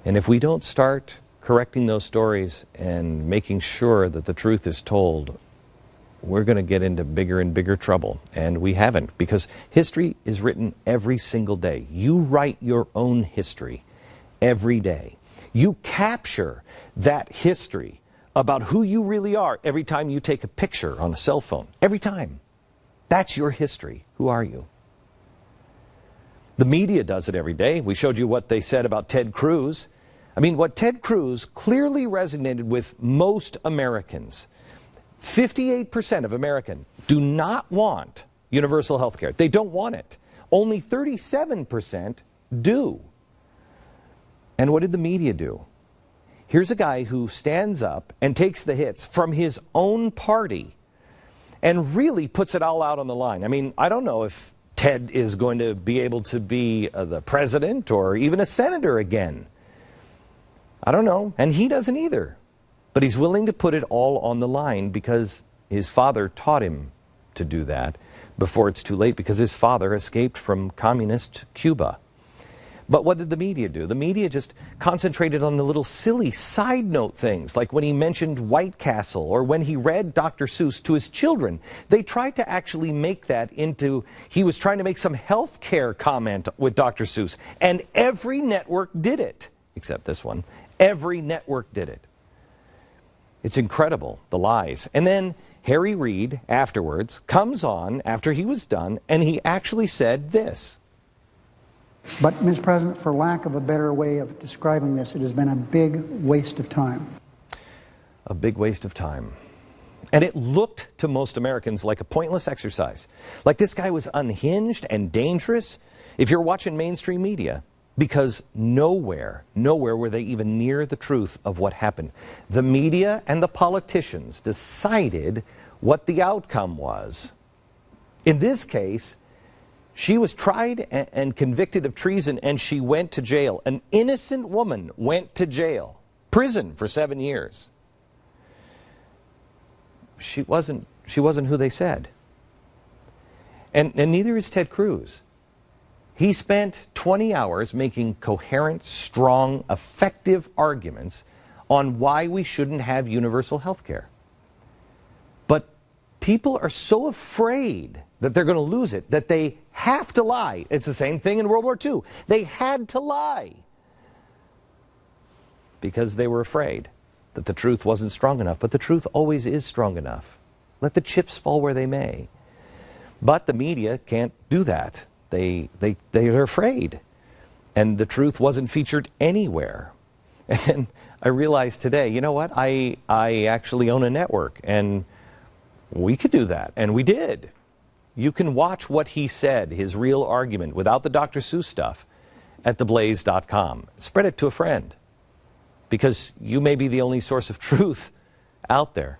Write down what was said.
And if we don't start correcting those stories and making sure that the truth is told, we're going to get into bigger and bigger trouble. And we haven't, because history is written every single day. You write your own history every day. You capture that history about who you really are every time you take a picture on a cell phone. Every time. That's your history. Who are you? The media does it every day. We showed you what they said about Ted Cruz. I mean, what Ted Cruz clearly resonated with most Americans. 58% of Americans do not want universal health care. They don't want it. Only 37% do. And what did the media do? Here's a guy who stands up and takes the hits from his own party and really puts it all out on the line. I mean, I don't know if Ted is going to be able to be the president or even a senator again. I don't know, and he doesn't either. But he's willing to put it all on the line because his father taught him to do that before it's too late, because his father escaped from communist Cuba. But what did the media do? The media just concentrated on the little silly side note things, like when he mentioned White Castle or when he read Dr. Seuss to his children. They tried to actually make that into, he was trying to make some health care comment with Dr. Seuss. And every network did it, except this one. Every network did it. It's incredible, the lies. And then Harry Reid, afterwards, comes on after he was done, and he actually said this. But, Mr. President, for lack of a better way of describing this, it has been a big waste of time. A big waste of time. And it looked to most Americans like a pointless exercise. Like this guy was unhinged and dangerous if you're watching mainstream media. Because nowhere were they even near the truth of what happened. The media and the politicians decided what the outcome was. In this case, she was tried and convicted of treason, and she went to jail. An innocent woman went to jail, prison for 7 years. She wasn't who they said. And neither is Ted Cruz. He spent 20 hours making coherent, strong, effective arguments on why we shouldn't have universal health care. But people are so afraid that they're going to lose it that they have to lie. It's the same thing in World War II. They had to lie because they were afraid that the truth wasn't strong enough. But the truth always is strong enough. Let the chips fall where they may. But the media can't do that. They're afraid. And the truth wasn't featured anywhere. And then I realized today, you know what? I actually own a network, and we could do that. And we did. You can watch what he said, his real argument, without the Dr. Seuss stuff, at TheBlaze.com. Spread it to a friend, because you may be the only source of truth out there.